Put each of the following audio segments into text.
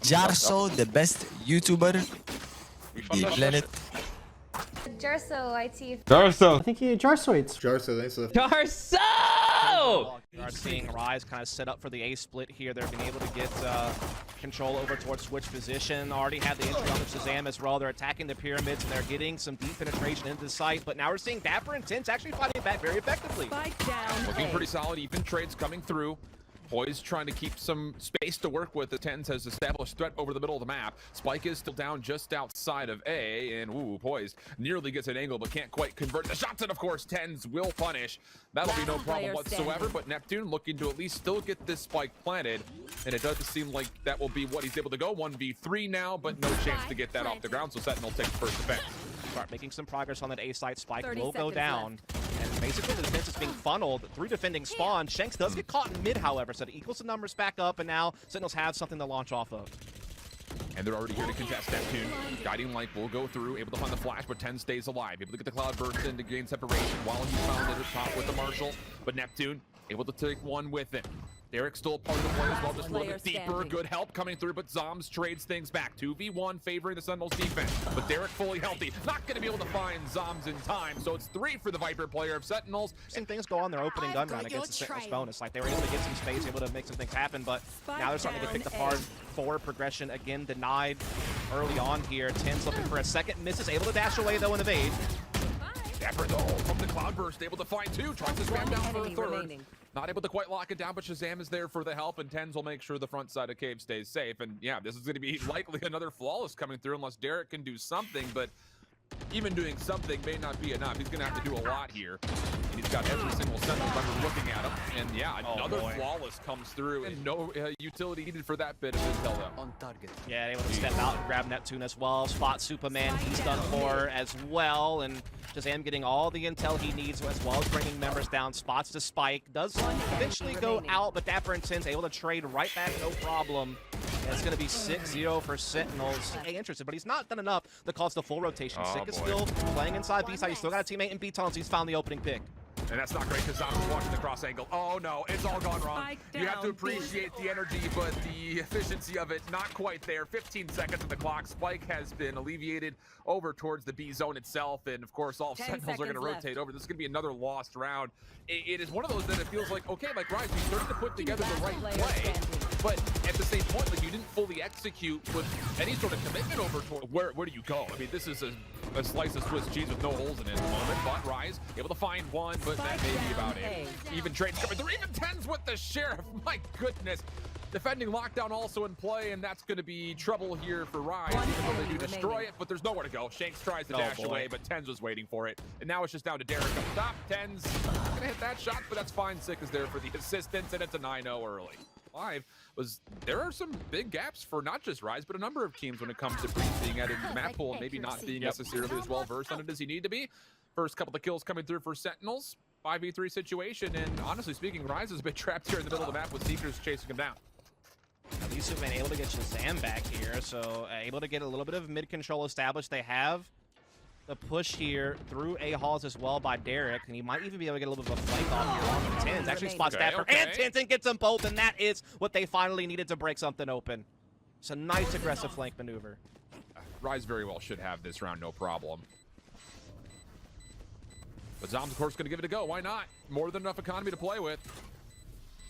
Jarso, the best YouTuber the planet. Jarso, IT. Darso! I think he Jarsoids. Jarso, thanks for the Darso! You are seeing Rise kind of set up for the A split here. They're being able to get control over towards switch position. Already had the entry on the Shahzam as well. They're attacking the pyramids and they're getting some deep penetration into the site. But now we're seeing Dapr and TenZ actually fighting back very effectively. Looking pretty solid, even trades coming through. Poised trying to keep some space to work with. The TenZ has established threat over the middle of the map. Spike is still down just outside of A, and ooh, Poised nearly gets an angle, but can't quite convert the shots. And of course, TenZ will punish. That'll be no problem whatsoever, but Neptune looking to at least still get this spike planted. And it does seem like that will be what he's able to go. 1v3 now, but no chance to get that off the ground, so Sentinel takes first defense. Start making some progress on that A site. Spike will go down. And basically the defense is being funneled through defending spawn. Shanks does get caught in mid, however, so it equals the numbers back up, and now Sentinels have something to launch off of. And they're already here to contest Neptune. Guiding Light will go through, able to find the flash, but TenZ stays alive. Able to get the cloud burst in to gain separation while he's found at the top with the Marshall. But Neptune able to take one with him. Derrek still part of the play as well, just a little bit deeper. Good help coming through, but Zombs trades things back. 2v1 favoring the Sentinels defense, but Derrek fully healthy. Not going to be able to find Zombs in time, so it's 3 for the Viper player of Sentinels. And things go on their opening gun round against the Sentinels bonus. Like, they were able to get some space, able to make some things happen, but now they're starting to get picked apart. Forward progression, again, denied early on here. TenZ looking for a second, misses, able to dash away, though, and evade. Dapr, though, from the cloud burst, able to find 2, tries to spam down for a third. Not able to quite lock it down, but Shahzam is there for the help, and TenZ will make sure the front side of cave stays safe. And yeah, this is going to be likely another flawless coming through unless Derrek can do something, but even doing something may not be enough. He's going to have to do a lot here. And he's got every single Sentinel member looking at him. And yeah, another flawless comes through, and no utility needed for that bit of intel though. On target. Yeah, able to step out and grab Neptune as well. Spot Supamen, he's done for as well. And Shahzam getting all the intel he needs as well as bringing members down. Spots to Spike. Does eventually go out, but Dapr and TenZ able to trade right back, no problem. And it's going to be 6-0 for Sentinels. Interested, but he's not done enough to cause the full rotation. Sick is still playing inside B side. He's still got a teammate in B tunnels. He's found the opening pick. And that's not great because Zombs is watching the cross angle. Oh no, it's all gone wrong. You have to appreciate the energy, but the efficiency of it, not quite there. 15 seconds on the clock. Spike has been alleviated over towards the B zone itself. And of course, all Sentinels are going to rotate over. This is going to be another lost round. It is one of those that it feels like, okay, like Rise, you started to put together the right play. But at the same point, like you didn't fully execute with any sort of commitment over toward where do you go? I mean, this is a slice of Swiss cheese with no holes in it at the moment. But Rise able to find one, but that may be about it. Even trades coming through. Even TenZ with the Sheriff. My goodness. Defending lockdown also in play, and that's going to be trouble here for Rise. Even though they do destroy it, but there's nowhere to go. Shanks tries to dash away, but TenZ was waiting for it. And now it's just down to Derrek up top. TenZ going to hit that shot, but that's fine. Sick is there for the assistance, and it's a 9-0 early. There are some big gaps for not just Rise, but a number of teams when it comes to Breeze being added to the map pool and maybe not being necessarily as well versed on it as you need to be. First couple of kills coming through for Sentinels. 5v3 situation, and honestly speaking, Rise is a bit trapped here in the middle of the map with Seekers chasing him down. At least Supamen able to get Shahzam back here, so able to get a little bit of mid control established. They have the push here through A halls as well by Derrek, and he might even be able to get a little bit of a flank off here on the TenZ. Actually spots Dapr and TenZ and gets them both, and that is what they finally needed to break something open. It's a nice aggressive flank maneuver. Rise very well should have this round, no problem. But Zombs, of course, going to give it a go. Why not? More than enough economy to play with.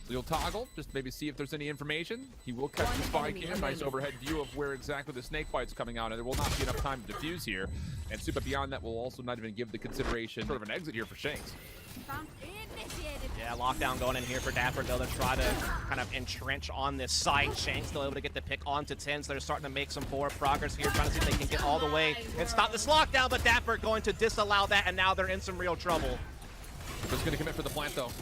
So you'll toggle, just maybe see if there's any information. He will catch the spike in. Nice overhead view of where exactly the snake bite's coming out, and there will not be enough time to defuse here. And Supa beyond that will also not even give the consideration sort of an exit here for Shanks. Yeah, lockdown going in here for Dapr, though, to try to kind of entrench on this site. Shanks still able to get the pick onto TenZ. They're starting to make some forward progress here, trying to see if they can get all the way and stop this lockdown, but Dapr going to disallow that, and now they're in some real trouble. Just going to commit for the plant, though.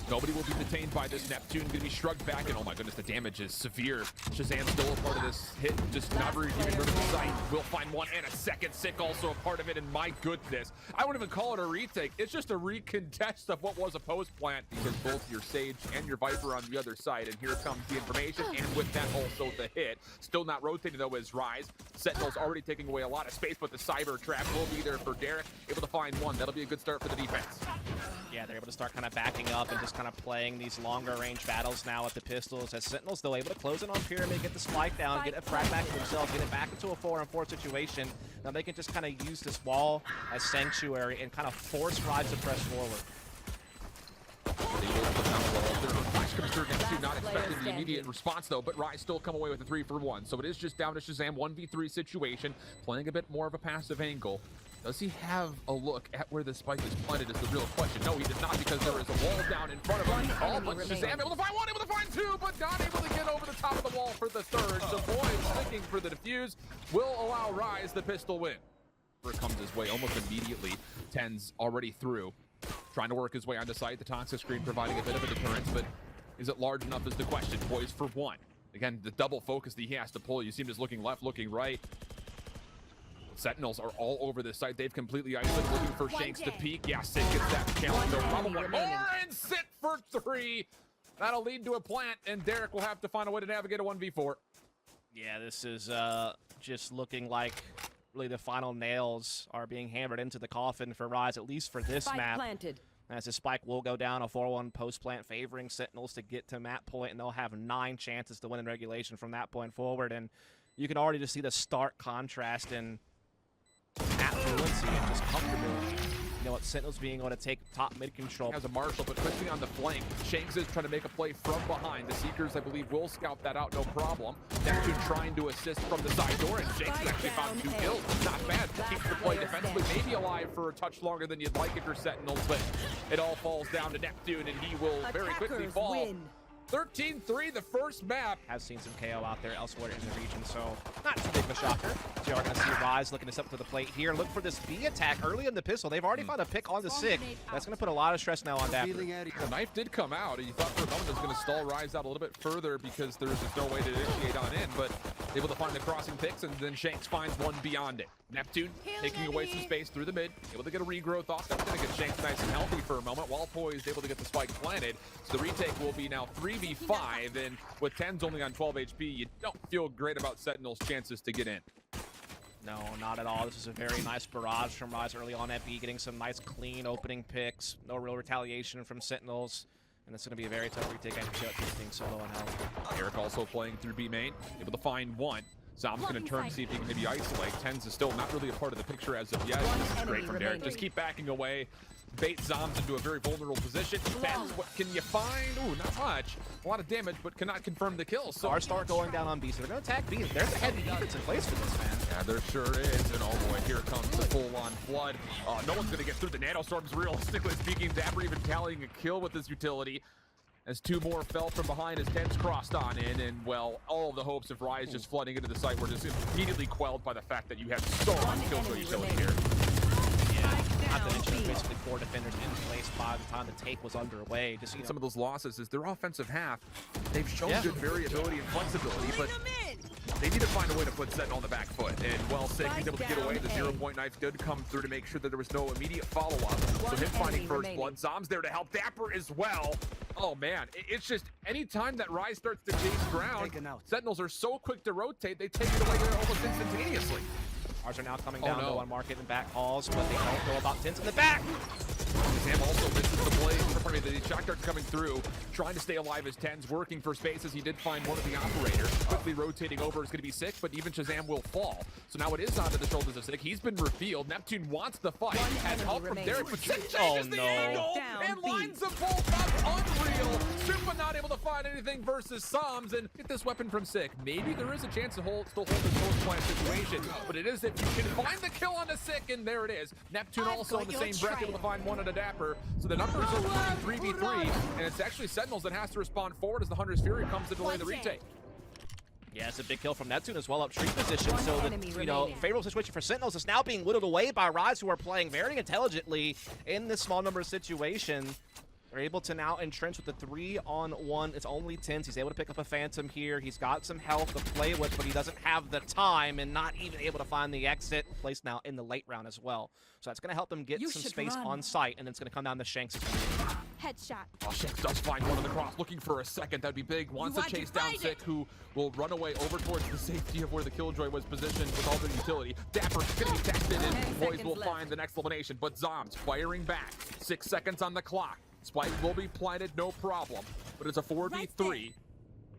Nobody will be detained by this. Neptune going to be shrugged back, and oh my goodness, the damage is severe. Shahzam still a part of this hit, just not really giving rid of the site. We'll find one and a second. Sick also a part of it, and my goodness, I wouldn't even call it a retake. It's just a recontest of what was a post plant, because both your Sage and your Viper on the other side, and here comes the information, and with that also the hit. Still not rotating though is Rise. Sentinels already taking away a lot of space, but the cyber trap will be there for Derrek. Able to find one. That'll be a good start for the defense. Yeah, they're able to start kind of backing up and just just kind of playing these longer range battles now with the pistols as Sentinels, though, able to close in on Pyramid, get the spike down, get a frag back to themselves, get it back into a 4-on-4 situation. Now they can just kind of use this wall as sanctuary and kind of force Rise to press forward. Flash comes through against 2, not expecting the immediate response though, but Rise still come away with a 3-for-1. So it is just down to Shahzam, 1v3 situation, playing a bit more of a passive angle. Does he have a look at where the spike is planted is the real question. No, he does not, because there is a wall down in front of him. Oh, but Shahzam able to find one, able to find two, but not able to get over the top of the wall for the third. So Poised sticking for the defuse will allow Rise the pistol win. It comes his way almost immediately. TenZ already through, trying to work his way onto site. The toxic screen providing a bit of a deterrence, but is it large enough is the question. Poised for one. Again, the double focus that he has to pull. You see him just looking left, looking right. Sentinels are all over this site. They've completely isolated, looking for Shanks to peek. Yeah, Sit gets that challenge. No problem. One more, and Sit for 3. That'll lead to a plant, and Derrek will have to find a way to navigate a 1v4. Yeah, this is just looking like really the final nails are being hammered into the coffin for Rise, at least for this map. Planted. As the spike will go down, a 4-1 post-plant favoring Sentinels to get to map point, and they'll have 9 chances to win in regulation from that point forward. And you can already just see the stark contrast in map fluency and just comfortability. You know what, Sentinels being able to take top mid control. Has a Marshall, but quickly on the flank. Shanks is trying to make a play from behind. The Seekers, I believe, will scout that out, no problem. Neptune trying to assist from the side door, and Shanks has actually found 2 kills. Not bad. Keeps the play defensively, maybe alive for a touch longer than you'd like if you're Sentinels, but it all falls down to Neptune, and he will very quickly fall. 13-3, the first map. Has seen some KO out there elsewhere in the region, so not too big of a shocker. So you are going to see Rise looking to step to the plate here. Look for this B attack early in the pistol. They've already found a pick on the Sick. That's going to put a lot of stress now on Dapr. The knife did come out. You thought for a moment it was going to stall Rise out a little bit further because there's just no way to initiate on in, but able to find the crossing picks, and then Shanks finds one beyond it. Neptune taking away some space through the mid, able to get a regrowth off. That's going to get Shanks nice and healthy for a moment, while Poised able to get the spike planted. So the retake will be now 3v5, and with TenZ only on 12 HP, you don't feel great about Sentinel's chances to get in. No, not at all. This is a very nice barrage from Rise early on at B, getting some nice clean opening picks. No real retaliation from Sentinels. And it's going to be a very tough retake. I can being so low on health. Derrek also playing through B main, able to find one. Zombs going to turn to see if he can maybe isolate. TenZ is still not really a part of the picture as of yet. This is great from Derrek. Just keep backing away. Bait Zombs into a very vulnerable position. TenZ, what can you find? Ooh, not much. A lot of damage, but cannot confirm the kills. So start going down on B, so they're going to attack B. There's a heavy defense in place for this, man. Yeah, there sure is. And oh boy, here comes the full-on flood. No one's going to get through the nanostorms, realistically speaking. Dapr even tallying a kill with his utility, as 2 more fell from behind as TenZ crossed on in, and well, all of the hopes of Rise just flooding into the site were just immediately quelled by the fact that you had so much killjoy utility here. Not to mention basically 4 defenders in place by the time the take was underway. Just some of those losses is their offensive half. They've shown good variability and flexibility, but they need to find a way to put Sentinel on the back foot. And well, Sick, he's able to get away. The 0-point knife did come through to make sure that there was no immediate follow-up. So him finding first blood. Zombs there to help Dapr as well. Oh man, it's just anytime that Rise starts to chase ground, Sentinels are so quick to rotate, they take it away almost instantaneously. Ours are now coming down to one market and back halls, but they don't know about TenZ in the back. Sam also misses the play. The shock dart's coming through, trying to stay alive as TenZ, working for spaces. He did find one of the operators. Quickly rotating over is going to be Sick, but even Shahzam will fall. So now it is onto the shoulders of Sick. He's been revealed. Neptune wants the fight. Has help from Derrek, but Sick changes the angle and lines them both up. Unreal. Supa not able to find anything versus Zombs, and get this weapon from Sick. Maybe there is a chance to still hold this post-plant situation, but it is if you can find the kill on the Sick, and there it is. Neptune also in the same breath able to find one at a Dapr. So the numbers are moving 3v3, and it's actually Sentinels that has to respond forward as the Hunter's Fury comes to delay the retake. Yeah, it's a big kill from Neptune as well, up tree position. So the favorable situation for Sentinels is now being whittled away by Rise, who are playing very intelligently in this small number situation. They're able to now entrench with the 3-on-1. It's only TenZ. He's able to pick up a Phantom here. He's got some health to play with, but he doesn't have the time and not even able to find the exit. Place now in the late round as well. So that's going to help them get some space on site, and then it's going to come down to Shanks. Headshot. Oh, Shanks does find one on the cross, looking for a second. That'd be big. Wants to chase down Sick, who will run away over towards the safety of where the Killjoy was positioned with all the utility. Dapr going to be tested, and Poised will find the next elimination. But Zombs firing back. 6 seconds on the clock. Spike will be planted, no problem. But it's a 4v3.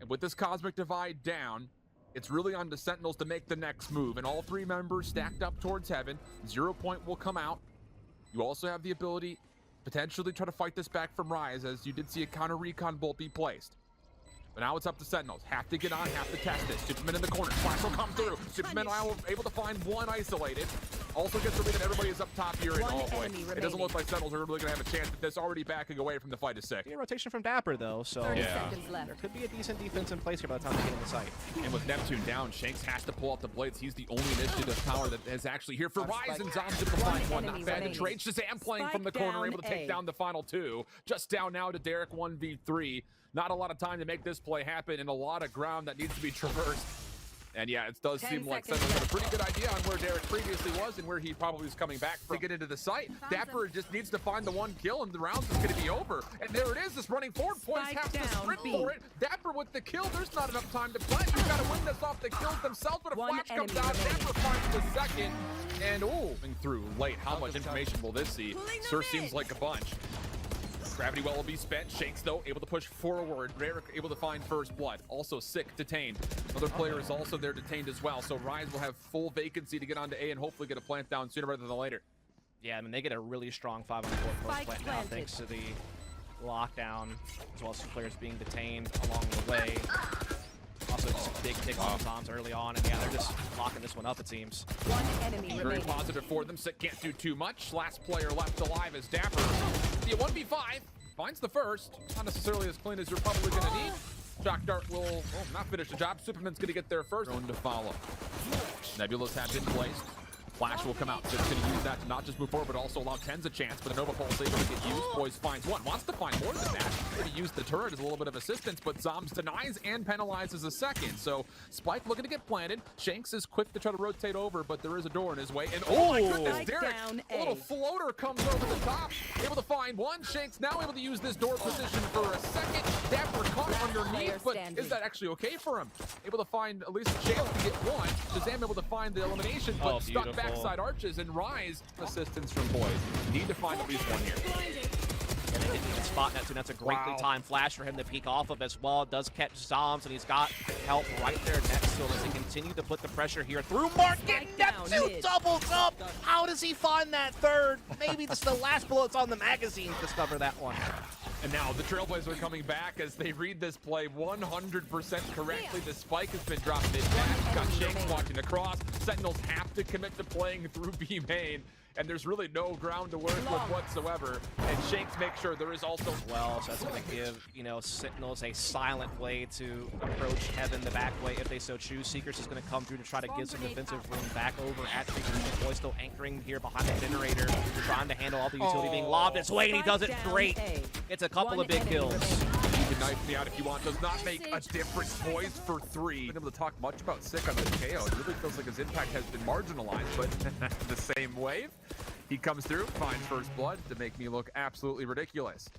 And with this Cosmic Divide down, it's really on the Sentinels to make the next move. And all three members stacked up towards heaven. 0 point will come out. You also have the ability potentially try to fight this back from Rise, as you did see a counter recon bolt be placed. But now it's up to Sentinels. Have to get on, have to test it. Supamen in the corner. Flash will come through. Supamen able to find one isolated. Also gets the read that everybody is up top here. And oh boy, it doesn't look like Sentinels are really going to have a chance at this. Already backing away from the fight is sick. A rotation from Dapr though, so there could be a decent defense in place here by the time they get in the site. And with Neptune down, Shanks has to pull out the blades. He's the only initiative power that is actually here for Rise, and Zombs able to find one. Not bad to trade. Shahzam playing from the corner, able to take down the final two. Just down now to Derrek 1v3. Not a lot of time to make this play happen, and a lot of ground that needs to be traversed. And yeah, it does seem like Sentinels had a pretty good idea on where Derrek previously was and where he probably was coming back from to get into the site. Dapr just needs to find the one kill, and the round's is going to be over. And there it is, this running forward. Poised has to sprint for it. Dapr with the kill. There's not enough time to play. You've got to win this off the kills themselves, but a flash comes out. Dapr finds the second. And through late. How much information will this see? Sure seems like a bunch. Gravity well will be spent. Shanks, though, able to push forward. Derrek able to find first blood. Also sick, detained. Another player is also there detained as well. So Rise will have full vacancy to get onto A and hopefully get a plant down sooner rather than later. Yeah, I mean, they get a really strong 5-on-4 post plant now thanks to the lockdown, as well as two players being detained along the way. Also, just a big kick on Zombs early on, and yeah, they're just locking this one up, it seems. One enemy Very positive for them. Sick can't do too much. Last player left alive is Dapr. The 1v5 finds the first. Not necessarily as clean as you're probably going to need. Shock Dart will not finish the job. Superman's going to get there first. Drone to follow. Nebulas have been placed. Flash will come out. So it's going to use that to not just move forward, but also allow TenZ a chance. But the Nova Pulse able to get used. Poised finds one. Wants to find more than that. Maybe use the turret as a little bit of assistance, but Zombs denies and penalizes a second. So Spike looking to get planted. Shanks is quick to try to rotate over, but there is a door in his way. And oh my goodness, Derrek, a little floater comes over the top. Able to find one. Shanks now able to use this door position for a second. Dapr caught underneath, but is that actually okay for him? Able to find at least a jail to get one. Shahzam able to find the elimination, but stuck backside arches, and Rise assistance from Poised. Need to find at least one here. And they didn't even spot Neptune. That's a greatly timed flash for him to peek off of as well. Does catch Zombs, and he's got help right there next to him as they continue to put the pressure here through Market. Neptune doubles up. How does he find that third? Maybe this is the last bullets on the magazine to discover that one. And now the Trailblazers are coming back as they read this play 100% correctly. The spike has been dropped mid-dash. Got Shanks walking across. Sentinels have to commit to playing through B main. And there's really no ground to work with whatsoever. And Shanks makes sure there is also well, so that's going to give, Sentinels a silent way to approach Heaven the back way if they so choose. Seekers is going to come through to try to give some defensive room back over at Trigger. Boy still anchoring here behind the generator, trying to handle all the utility being lobbed its way, and he does it great. It's a couple of big kills. You can knife me out if you want. Does not make a difference. Poised for 3. Been able to talk much about Sick on this KO. It really feels like his impact has been marginalized, but the same wave. He comes through, finds first blood to make me look absolutely ridiculous.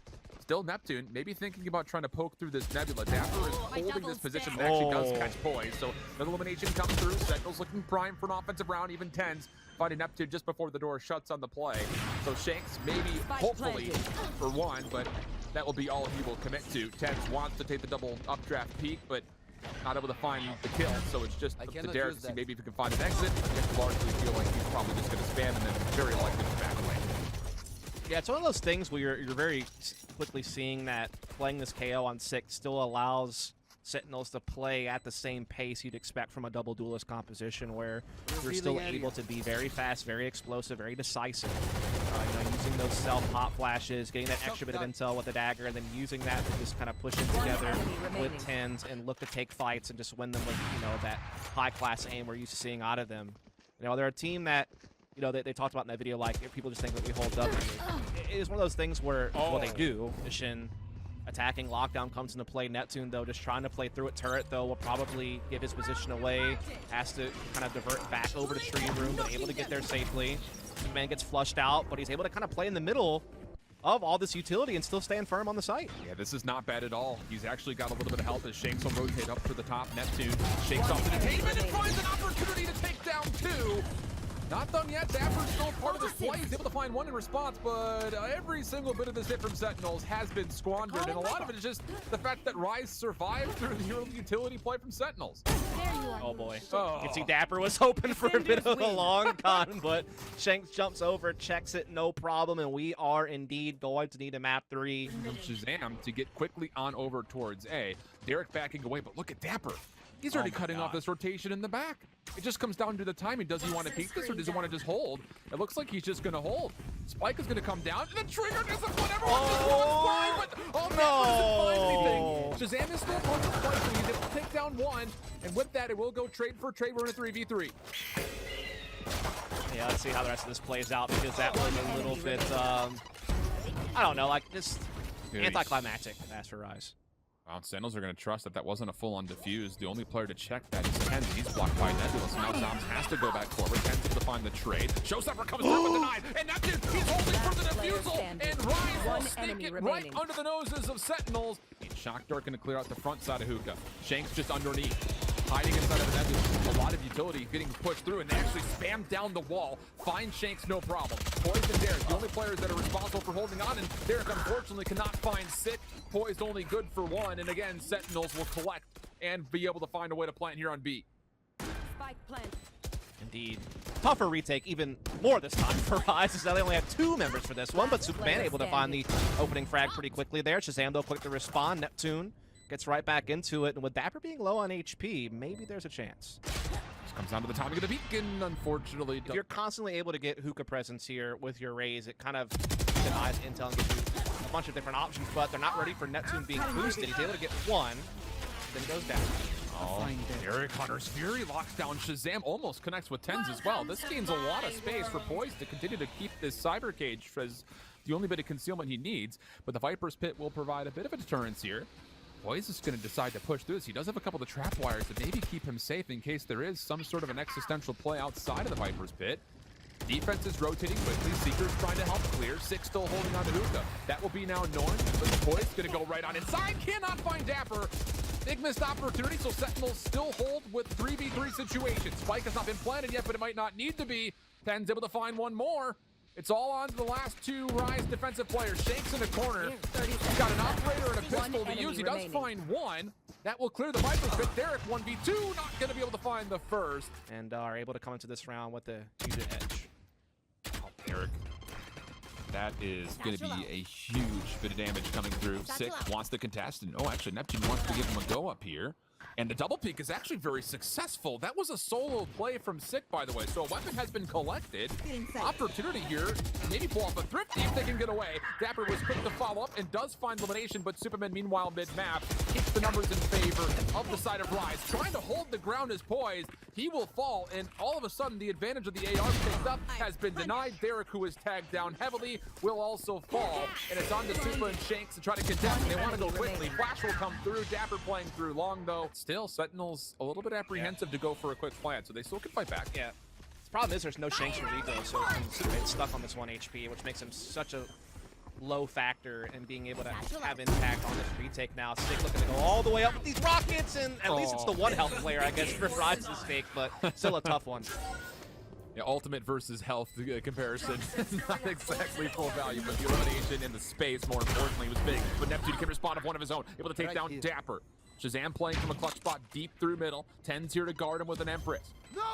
Still Neptune, maybe thinking about trying to poke through this Nebula. Dapr is holding this position and actually does catch Poised. So another elimination comes through. Sentinels looking prime for an offensive round, even TenZ. Finding Neptune just before the door shuts on the play. So Shanks maybe, hopefully, for one, but that will be all he will commit to. TenZ wants to take the double updraft peak, but not able to find the kill, so it's just up to Derrek to see maybe if he can find an exit. I guess largely feel like he's probably just going to spam and then very likely to back away. Yeah, it's one of those things where you're very quickly seeing that playing this KO on 6 still allows Sentinels to play at the same pace you'd expect from a double duelist composition, where you're still able to be very fast, very explosive, very decisive. Using those self-pop flashes, getting that extra bit of intel with the dagger, and then using that to just kind of push in together with TenZ and look to take fights and just win them with, that high-class aim we're used to seeing out of them. They're a team that, they talked about in that video, like, if people just think that we hold W. It is one of those things where, well, they do. Shin attacking lockdown comes into play. Neptune, though, just trying to play through it. Turret, though, will probably give his position away. Has to kind of divert back over to Tree Room, but able to get there safely. Man gets flushed out, but he's able to kind of play in the middle of all this utility and still stand firm on the site. Yeah, this is not bad at all. He's actually got a little bit of help as Shanks will rotate up for the top. Neptune shakes off the detainment and finds an opportunity to take down 2. Not done yet. Dapr's still part of this play. He's able to find one in response, but every single bit of this hit from Sentinels has been squandered, and a lot of it is just the fact that Rise survived through the early utility play from Sentinels. Oh boy. Oh. You can see Dapr was hoping for a bit of a long con, but Shanks jumps over, checks it, no problem, and we are indeed going to need a map 3. Shahzam to get quickly on over towards A. Derrek backing away, but look at Dapr. He's already cutting off this rotation in the back. It just comes down to the timing. Does he want to peek this or does he want to just hold? It looks like he's just going to hold. Spike is going to come down. The trigger doesn't put everyone just walks by, but oh, no. Doesn't find anything. Shahzam is still punching Spike, so he's able to take down one. And with that, it will go trade for trade. We're in a 3v3. Yeah, let's see how the rest of this plays out, because that was a little bit, I don't know, like just anticlimactic as for Rise. Well, Sentinels are going to trust that that wasn't a full-on defuse. The only player to check that is TenZ. He's blocked by Nebulous. Now Zombs has to go back forward. TenZ able to find the trade. Showstopper comes through with the 9. And Neptune, he's holding for the defusal. And Rise will sneak it right under the noses of Sentinels. Shock Dart going to clear out the front side of Hookah. Shanks just underneath, hiding inside of the Nebulous. A lot of utility getting pushed through, and they actually spam down the wall. Find Shanks, no problem. Poised and Derrek, the only players that are responsible for holding on, and Derrek unfortunately cannot find Sit. Poised only good for 1, and again, Sentinels will collect and be able to find a way to plant here on B. Spike plant. Indeed. Tougher retake, even more this time for Rise, as they only have 2 members for this one, but Supamen able to find the opening frag pretty quickly there. Shahzam, though, quick to respond. Neptune gets right back into it, and with Dapr being low on HP, maybe there's a chance. Comes down to the timing of the beacon, unfortunately. If you're constantly able to get Hookah presence here with your Raze, it kind of denies intel and gives you a bunch of different options, but they're not ready for Neptune being boosted. He's able to get 1, then goes down. Oh, Derrek Hunter's Fury locks down Shahzam, almost connects with TenZ as well. This gains a lot of space for Poised to continue to keep this Cyber Cage as the only bit of concealment he needs, but the Viper's Pit will provide a bit of a deterrence here. Poised is going to decide to push through this. He does have a couple of trap wires to maybe keep him safe in case there is some sort of an existential play outside of the Viper's Pit. Defense is rotating quickly. Seeker's trying to help clear. 6 still holding on to Hookah. That will be now Norn, but the Poised going to go right on inside. Cannot find Dapr. Big missed opportunity, so Sentinels still hold with 3v3 situation. Spike has not been planted yet, but it might not need to be. TenZ able to find one more. It's all on to the last 2 Rise defensive players. Shanks in the corner. He's got an operator and a pistol to use. He does find 1. That will clear the Viper's Pit. Derrek 1v2, not going to be able to find the first. And are able to come into this round with the huge edge. Oh, Derrek. That is going to be a huge bit of damage coming through. Sick wants to contest, and oh, actually, Neptune wants to give him a go up here. And the double peek is actually very successful. That was a solo play from Sick, by the way. So a weapon has been collected. Opportunity here. Maybe pull off a thrifty if they can get away. Dapr was quick to follow up and does find elimination, but Supamen, meanwhile, mid-map, keeps the numbers in favor of the side of Rise. Trying to hold the ground is Poised. He will fall, and all of a sudden, the advantage of the AR picked up has been denied. Derrek, who is tagged down heavily, will also fall. And it's on to Supa and Shanks to try to contest, and they want to go quickly. Flash will come through. Dapr playing through long, though. Still, Sentinels a little bit apprehensive to go for a quick plant, so they still can fight back. Yeah. The problem is there's no Shanks for Rico, so Superman's stuck on this 1 HP, which makes him such a low factor in being able to have impact on this retake now. Sick looking to go all the way up with these rockets, and at least it's the 1 health player, I guess, for Rise's sake, but still a tough one. Yeah, ultimate versus health comparison. Not exactly full value, but the elimination in the space, more importantly, was big. But Neptune can respond of one of his own, able to take down Dapr. Shahzam playing from a clutch spot deep through middle. TenZ here to guard him with an Empress.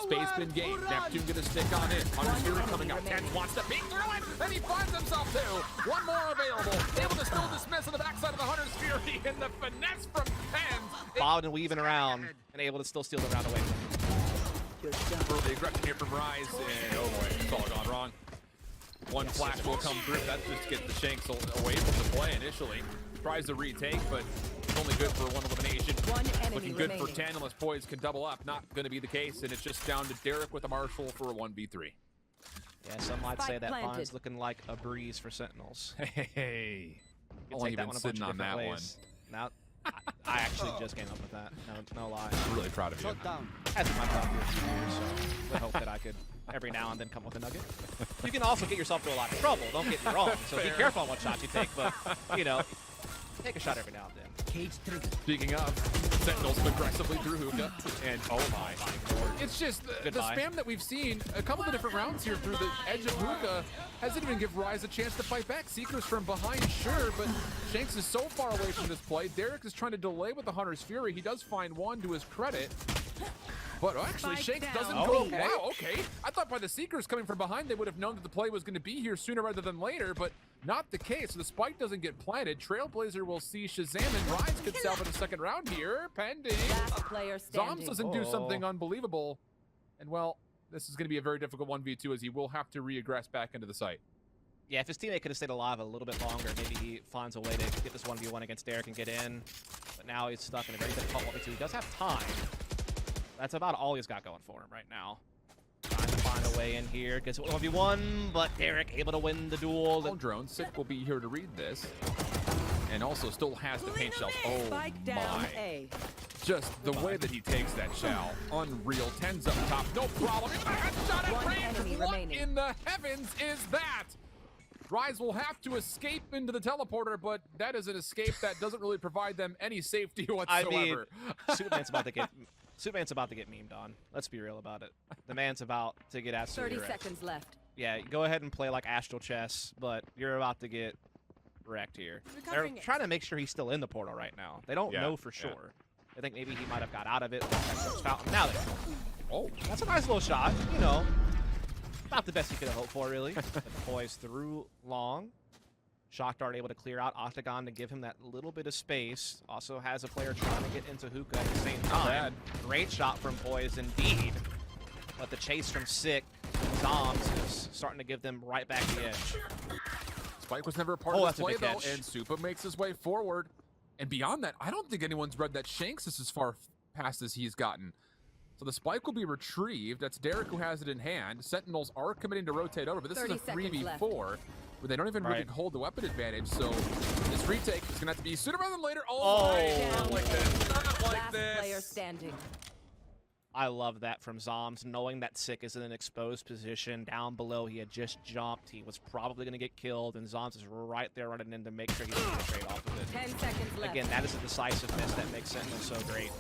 Space been gained. Neptune gonna stick on in. Hunter's Fury coming out. TenZ wants to peek through it, and he finds himself 2. One more available. Able to still dismiss on the backside of the Hunter's Fury, and the finesse from TenZ. Bobbing and weaving around, and able to still steal the round away. Early aggression here from Rise, and oh boy, it's all gone wrong. 1 flash will come through. That just gets the Shanks away from the play initially. Tries to retake, but it's only good for 1 elimination. Looking good for 10 unless Poised can double up. Not going to be the case, and it's just down to Derrek with a Marshall for a 1v3. Yeah, some might say that Bond's looking like a breeze for Sentinels. Hey, You can take that one a bunch of different ways. Now, I actually just came up with that. No lie. I'm really proud of you. That's my top for a few years, so I hope that I could every now and then come with a nugget. You can also get yourself into a lot of trouble, don't get me wrong, so be careful on what shots you take, but, you know, take a shot every now and then. Speaking of, Sentinels aggressively through hookah, and oh my. It's just the spam that we've seen, a couple of different rounds here through the edge of hookah, hasn't even give Rise a chance to fight back. Seekers from behind, sure, but Shanks is so far away from this play. Derrek is trying to delay with the Hunter's Fury. He does find one to his credit. But actually, Shanks doesn't go. Okay. Wow, okay. I thought by the Seekers coming from behind, they would have known that the play was going to be here sooner rather than later, but not the case. The spike doesn't get planted. Trailblazer will see Shahzam and Rise could salvage the second round here, pending. Last player standing. Zombs doesn't do something unbelievable. And well, this is going to be a very difficult 1v2 as he will have to regress back into the site. Yeah, if his teammate could have stayed alive a little bit longer, maybe he finds a way to get this 1v1 against Derrek and get in. But now he's stuck in a very difficult 1v2. He does have time. That's about all he's got going for him right now. Trying to find a way in here. Gets 1v1, but Derrek able to win the duel. All drone, Sick will be here to read this. And also still has the paint shells. Oh Spike down my. A. Just the way that he takes that shell. Unreal. TenZ up top. No problem. He's got a headshot at One range. enemy What remaining. in the heavens is that? Rise will have to escape into the teleporter, but that is an escape that doesn't really provide them any safety whatsoever. I mean, Supamen's about to get memed on. Let's be real about it. The man's about to get absolutely 30 wrecked. seconds left. Yeah, go ahead and play like Astral Chess, but you're about to get wrecked here. They're Recovering it. trying to make sure he's still in the portal right now. They don't know for sure. I think maybe he might have got out of it. Now they Oh, that's a nice little shot, you know. Not the best you could have hoped for, really. But Poised through long. Shock Dart able to clear out Octagon to give him that little bit of space. Also has a player trying to get into hookah at the same time. Great shot from Poised indeed. But the chase from Sick, Zombs, is starting to give them right back the edge. Spike was never a part Oh, of that's the a play, big though, catch. and Supa makes his way forward. And beyond that, I don't think anyone's read that Shanks is as far past as he's gotten. So the spike will be retrieved. That's Derrek who has it in hand. Sentinels are committing to rotate over, but this is a 3v4 where they don't even really hold the weapon advantage. So this retake is going to have to be sooner rather than later. Oh, not like this. Not like Last player this. standing. I love that from Zombs, knowing that Sick is in an exposed position. Down below, he had just jumped. He was probably going to get killed, and Zombs is right there running in to make sure he doesn't get a trade off of it. 10 seconds left. Again, that is a decisiveness that makes Sentinel so great.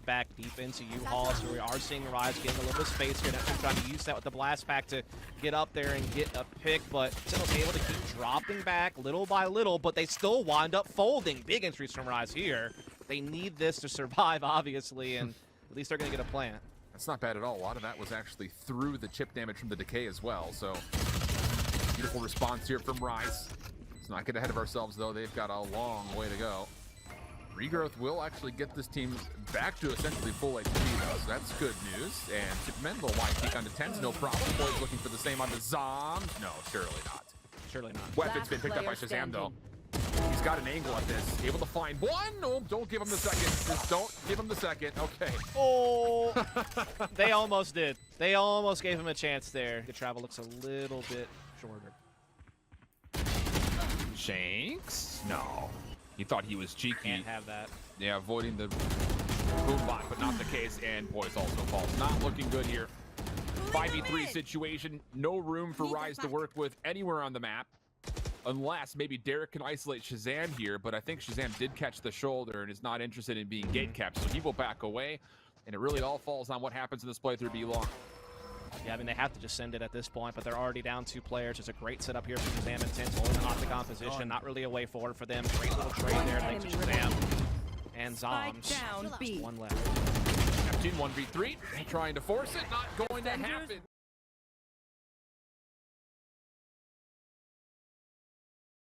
Back deep into U-Haul, so we are seeing Rise getting a little bit of space here. Neptune trying to use that with the blast pack to get up there and get a pick, but Sentinel's able to keep dropping back little by little, but they still wind up folding. Big entries from Rise here. They need this to survive, obviously, and at least they're going to get a plant. That's not bad at all. A lot of that was actually through the chip damage from the decay as well. So beautiful response here from Rise. Let's not get ahead of ourselves, though. They've got a long way to go. Regrowth will actually get this team back to essentially full HP, though, so that's good news. And Supamen will wide peek onto TenZ, no problem. Boys looking for the same on the Zombs. No, surely not. Surely not. Weapon's been picked up by Shahzam, though. He's got an angle at this. Able to find one. No, don't give him the second. Just don't give him the second. Okay. Oh, they almost did. They almost gave him a chance there. The travel looks a little bit shorter. Shanks? No. He thought he was cheeky. Can't have that. Yeah, avoiding the boom bot, but not the case. And Poised also falls. Not looking good here. 5v3 situation. No room for Rise to work with anywhere on the map. Unless maybe Derrek can isolate Shahzam here, but I think Shahzam did catch the shoulder and is not interested in being gate kept, so he will back away. And it really all falls on what happens in this playthrough be long. Yeah, I mean, they have to just send it at this point, but they're already down 2 players. It's a great setup here for Shahzam and TenZ, holding the Octagon position. Not really a way forward for them. Great little trade there, thanks to Shahzam. And Zombs. Spike down B. One left. Neptune 1v3, trying to force it, not going to happen.